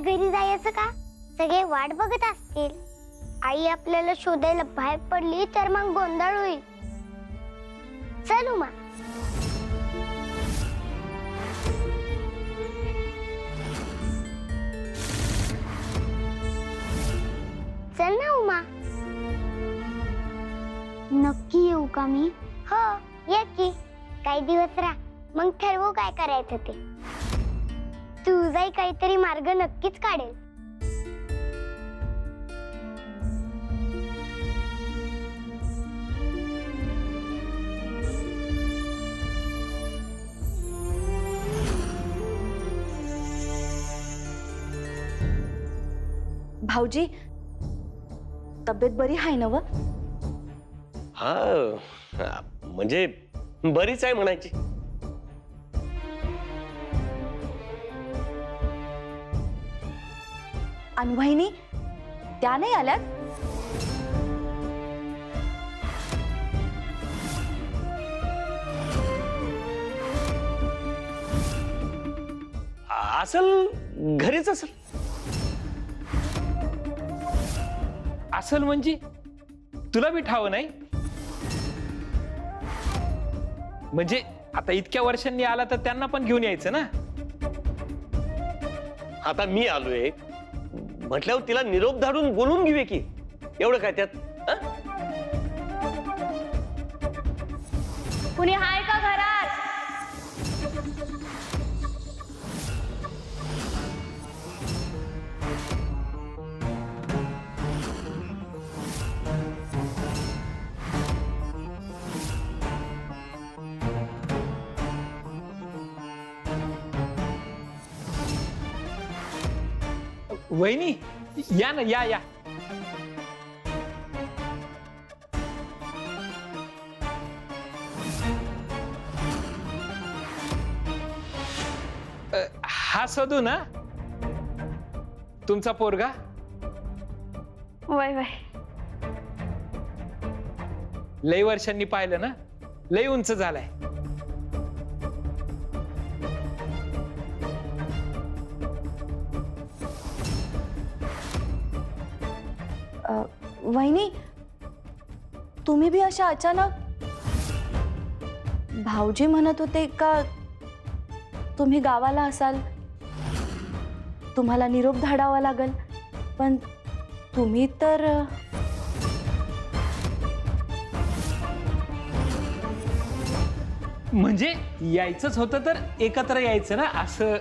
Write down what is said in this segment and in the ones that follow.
घरी जायचं का? सगळे वाट बघत असतील. आई आपल्याला शोधायला बाहेर पडली तर मग गोंधळ होईल. चल उमा. चल ना उमा. नक्की येऊ का मी? हो ये की. काही दिवस राहा, मग ठरवू काय करायचं ते. तुझाही काहीतरी मार्ग नक्कीच काढेल. भाऊजी, तब्येत बरी आहे ना? हा, म्हणजे बरीच आहे म्हणायची. आणि वहिनी त्या नाही आल्यात? असल घरीच असल. असल म्हणजे तुला बी ठाव नाही? म्हणजे आता इतक्या वर्षांनी आला तर त्यांना पण घेऊन यायचं ना. आता मी आलोय म्हटल्यावर तिला निरोप धाडून बोलून घेऊया की. एवढं काय त्यात? कुणी हाय का घरात? वहिनी या ना, या या. हा सदू ना तुमचा पोरगा? वय वय. लई वर्षांनी पाहिलं ना, लई उंच झालाय. वहिनी, तुम्ही भी अशा अचानक? भाऊजी म्हणत होते का तुम्ही गावाला असाल, तुम्हाला निरोप धाडावा लागल, पण तुम्ही तर म्हणजे यायचंच होतं तर एकत्र यायचं ना असं.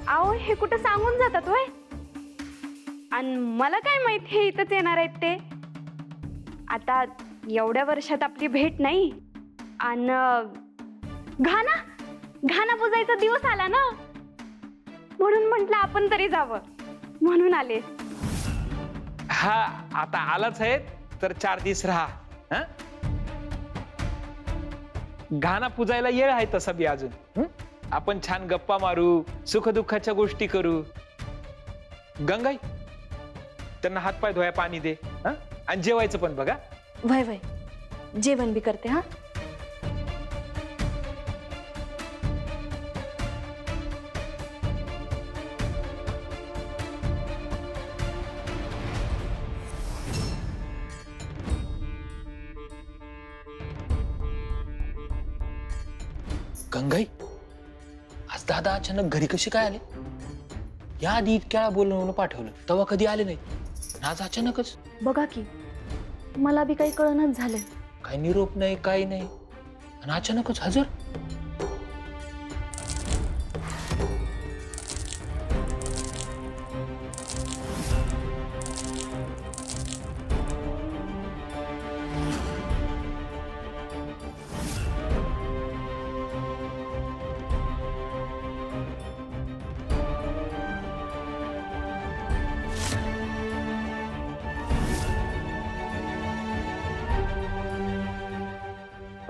आओ, हे कुठं सांगून जातात वय? आणि मला काय माहित हे इथंच येणार आहेत ते. आता एवढ्या वर्षात आपली भेट नाही, आणि घाना पुजायचा दिवस आला ना, म्हणून म्हटलं आपण तरी जावं, म्हणून आले. हा, आता आलाच आहे तर 4 दिवस राहा. हा, घाना पुजायला येळ आहे तसा बी अजून. आपण छान गप्पा मारू, सुखदुःखाच्या गोष्टी करू. गंगाई, त्यांना हातपाय धुवाय पाणी दे. हा, आणि जेवायचं पण बघा. वय वय, जेवण बी करते. हा, गंगाई, आज दादा अचानक घरी कशी काय आले? या आधी इतक्या वेळा बोलवून पाठवलं, तेव्हा कधी आले नाही. आज अचानकच. बघा की, मला बी काही कळणच झालंय. काही निरोप नाही, काही नाही, आणि अचानकच हजर.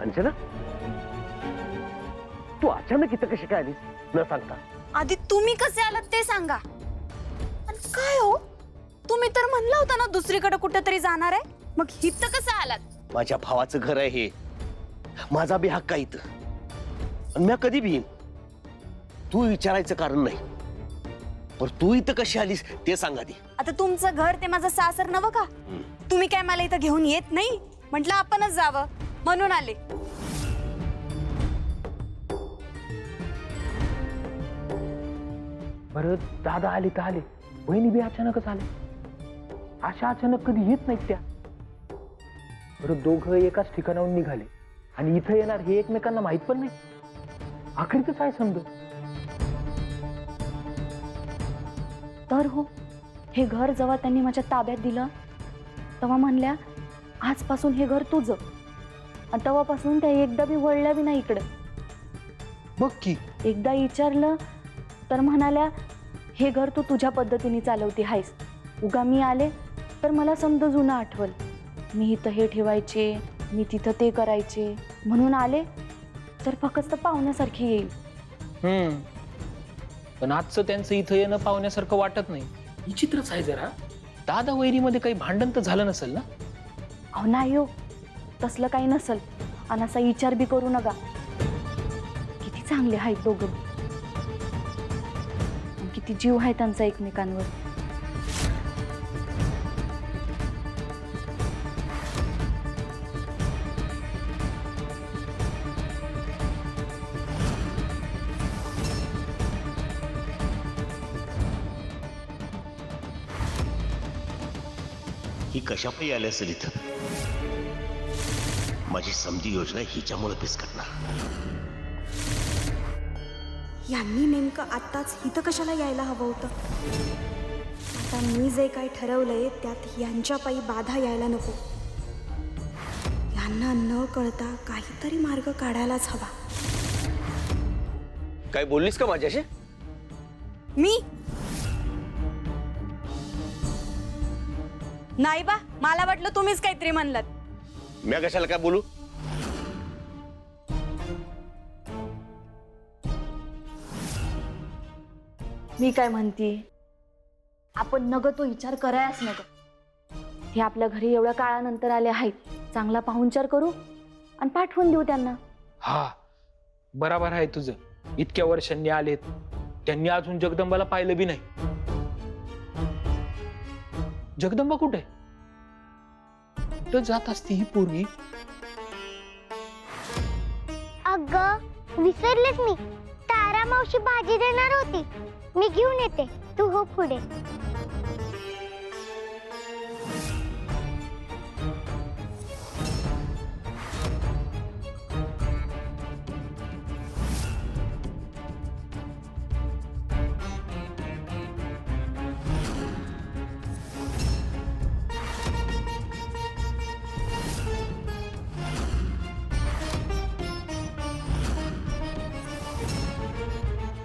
अंजना, तू अचानक इथं कशी काय आलीस न सांगता? आधी तुम्ही कसे आलात ते सांगा. आणि काय हो, तुम्ही तर म्हणला होता ना दुसरीकडे कुठेतरी जाणार आहे, मग इथं कसं आलात? माझ्या भावाचं घर आहे हे, माझा बी हक्क आहे इथं. आणि मी कधी भी येईन. तू विचारायचं कारण नाही, पण तू इथं कशी आलीस ते सांग आधी. आता तुमचं घर ते माझं सासर नवं का? तुम्ही काय मला इथं घेऊन येत नाही? म्हटलं आपणच जावं म्हणून आले. बरं दादा आले तर आले, बहिणी बी अचानकच आले. अशा अचानक कधी येत नाहीत त्या. बरं दोघं एकाच ठिकाणाहून निघाले आणि इथं येणार हे एकमेकांना माहित पण नाही. आखरी काय समजत. तर हो, हे घर जेव्हा त्यांनी माझ्या ताब्यात दिलं तेव्हा म्हणल्या आजपासून हे घर तुझं. आणि तेव्हापासून त्या एकदा बी वळल्या बी नाही इकडं. बघ की. एकदा विचारलं तर म्हणाल्या हे घर तू तुझ्या पद्धतीने चालवती आहेस. उगा मी आले तर मला समजा जुनं आठवल. मी इथं हे ठेवायचे, मी तिथं ते करायचे, म्हणून आले तर फक्त पाहुण्यासारखी येईल. पण आजचं त्यांचं इथं येणं पाहुण्यासारखं वाटत नाही. विचित्रच आहे जरा. दादा वैरीमध्ये काही भांडण तर झालं नसेल ना? अहो नाही हो, तसलं काही नसल. आणि असा विचार बी करू नका. किती चांगले आहेत दोघं, किती जीव आहे त्यांचा एकमेकांवर. ही कशा पायी आली असेल इथं? माझी समधी योजना हिच्यामुळे पिसकटणार. यांनी नेमकं आत्ताच इथं कशाला यायला हवं होतं? आता मी जे काही ठरवलंय त्यात यांच्या पायी बाधा यायला नको. यांना न कळता काहीतरी मार्ग काढायलाच हवा. काय बोललीस का माझ्याशी? मी नाही बा, मला वाटलं तुम्हीच काहीतरी म्हणलात. मी कशाला काय बोलू? मी काय म्हणते, आपण नग तो विचार करायच नग. हे आपल्या घरी एवढ्या काळानंतर आले आहेत, चांगला पाहुणचार करू आणि पाठवून देऊ त्यांना. हा बराबर आहे तुझं. इतक्या वर्षांनी आलेत, त्यांनी अजून जगदंबाला पाहिलं बी नाही. जगदंबा कुठे? कुठं जात असती ही पोरगी? अगं विसरलेस मी, तारा मावशी भाजी देणार होती. मी घेऊन येते, तू हो पुढे.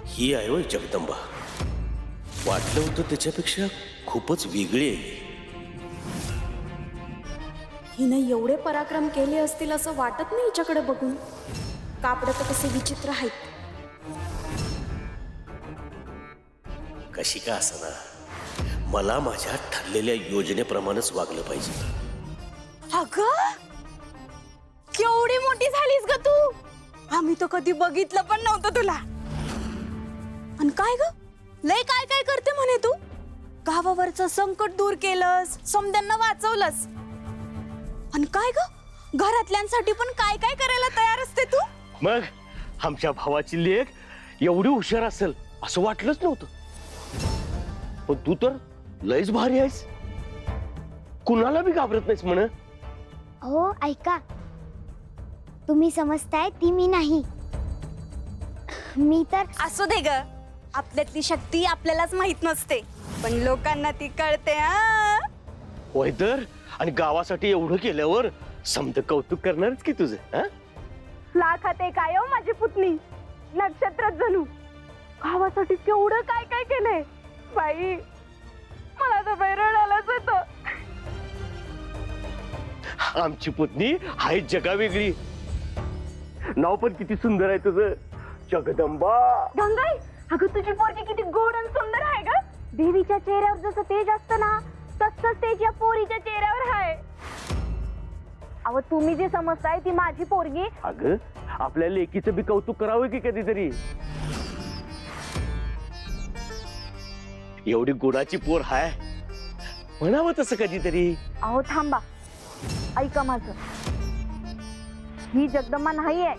ही आहे होय जगदंबा. वाटलं होतं त्याच्यापेक्षा खूपच वेगळी आहे. हिनं एवढे पराक्रम केले असतील असं वाटत नाही हिच्याकडे बघून. कापडं तर कसे विचित्र आहेत. कशी का असना, मला माझ्या ठरलेल्या योजनेप्रमाणेच वागलं पाहिजे. अगं केवढी मोठी झालीस ग तू. आम्ही तर कधी बघितलं पण नव्हतं तुला. आणि काय ग, लय काय काय करते म्हणे तू. गावावरचं संकट दूर केलंस, समद्यांना वाचवलंस. आणि काय ग, घरातल्यांसाठी पण काय काय करायला तयार असते तू. मग आमच्या भावाची लेक एवढी हुशार असेल असं वाटलंच नव्हतं. पण तू तर लयच भारी आहेस, कुणाला बी घाबरत नाहीस म्हण. हो ऐका, तुम्ही समजताय ती मी नाही. मी तर असू दे ग, आपल्यातली शक्ती आपल्यालाच माहित नसते, पण लोकांना ती कळते. हा होय तर. आणि गावासाठी एवढं केल्यावर समद कौतुक करणारच की तुझं. हा? लाखात एक आहे हो माझी पुतणी, नक्षत्रात जणू. गावासाठी केवढं काय काय केलंय बाई. मला तर बाई रडायलाच येतं. आमची पुतणी आहे जगा वेगळी. नाव पण किती सुंदर आहे तुझं, जगदंबा. गंगाई, अगं तुझी पोरगी किती गोड आणि सुंदर आहे ग. देवीच्या चेहऱ्यावर जसं तेज असतं ना, तसंच तेज या पोरीच्या चेहऱ्यावर आहे. अहो तुम्ही जे समजताय ती माझी पोरगी. अगं आपल्या लेकीचं बी कौतुक करावं की कधीतरी. एवढी गुणाची पोर हाय, म्हणावं तसं कधीतरी. अहो थांबा, ऐका माझं. ही जगदंबा नाही आहे,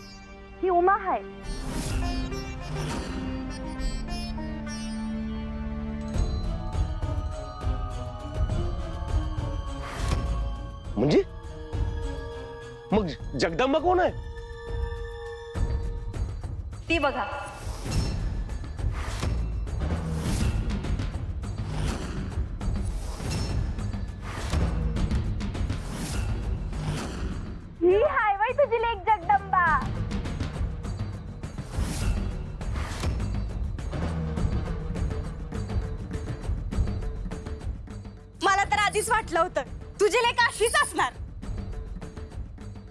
ही उमा आहे. म्हणजे मग जगदंबा कोण आहे? ती बघा. ही हाय वय तुझी लेक जगदंबा. मला तर आधीच वाटलं होतं तुझी लेक अशीच असणार.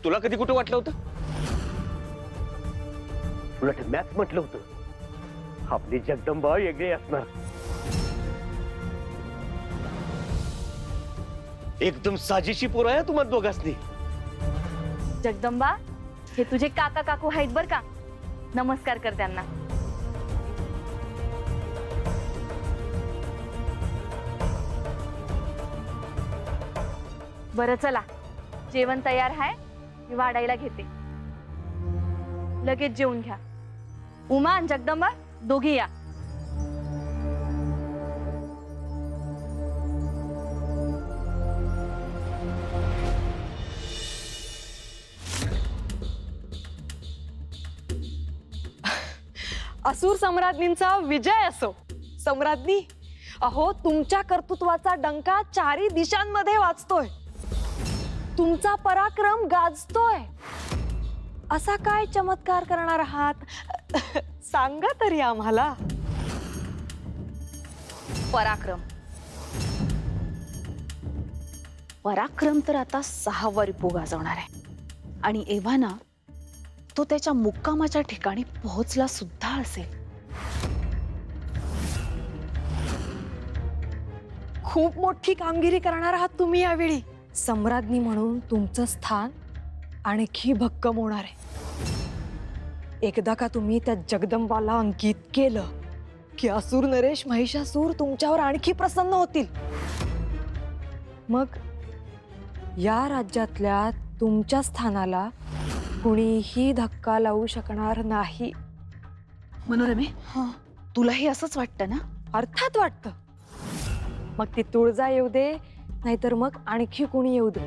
तुला कधी कुठं वाटलं होतं? उलट मॅच म्हटलं होतं आपली जगदंबा वेगळी असणार. एकदम साजेशी पोर आहे तुम्हाला दोघांनी. जगदंबा, हे तुझे काका काकू आहेत बर का. नमस्कार कर त्यांना. बरं चला, जेवण तयार आहे, मी वाढायला घेते. लगेच जेवून घ्या. उमा आणि जगदंबा दोघी या. असुर सम्राज्ञींचा विजय असो. सम्राज्ञी, अहो तुमच्या कर्तृत्वाचा डंका चारी दिशांमध्ये वाजतोय. तुमचा पराक्रम गाजतोय. असा काय चमत्कार करणार आहात सांगा तरी आम्हाला. पराक्रम पराक्रम तर आता 6वा रिपू गाजवणार आहे. आणि एव्हाना तो त्याच्या मुक्कामाच्या ठिकाणी पोहोचला सुद्धा असेल. खूप मोठी कामगिरी करणार आहात तुम्ही यावेळी. सम्राज्ञी म्हणून तुमचं स्थान आणखी भक्कम होणार आहे. एकदा का तुम्ही त्या जगदंबाला अंकित केलं की असुर नरेश महिषासूर तुमच्यावर आणखी प्रसन्न होतील. मग या राज्यातल्या तुमच्या स्थानाला कुणीही धक्का लावू शकणार नाही. मनोरमे, तुलाही असंच वाटतं ना? अर्थात वाटतं. मग ती तुळजा येऊ दे, नाहीतर मग आणखी कुणी येऊ दे,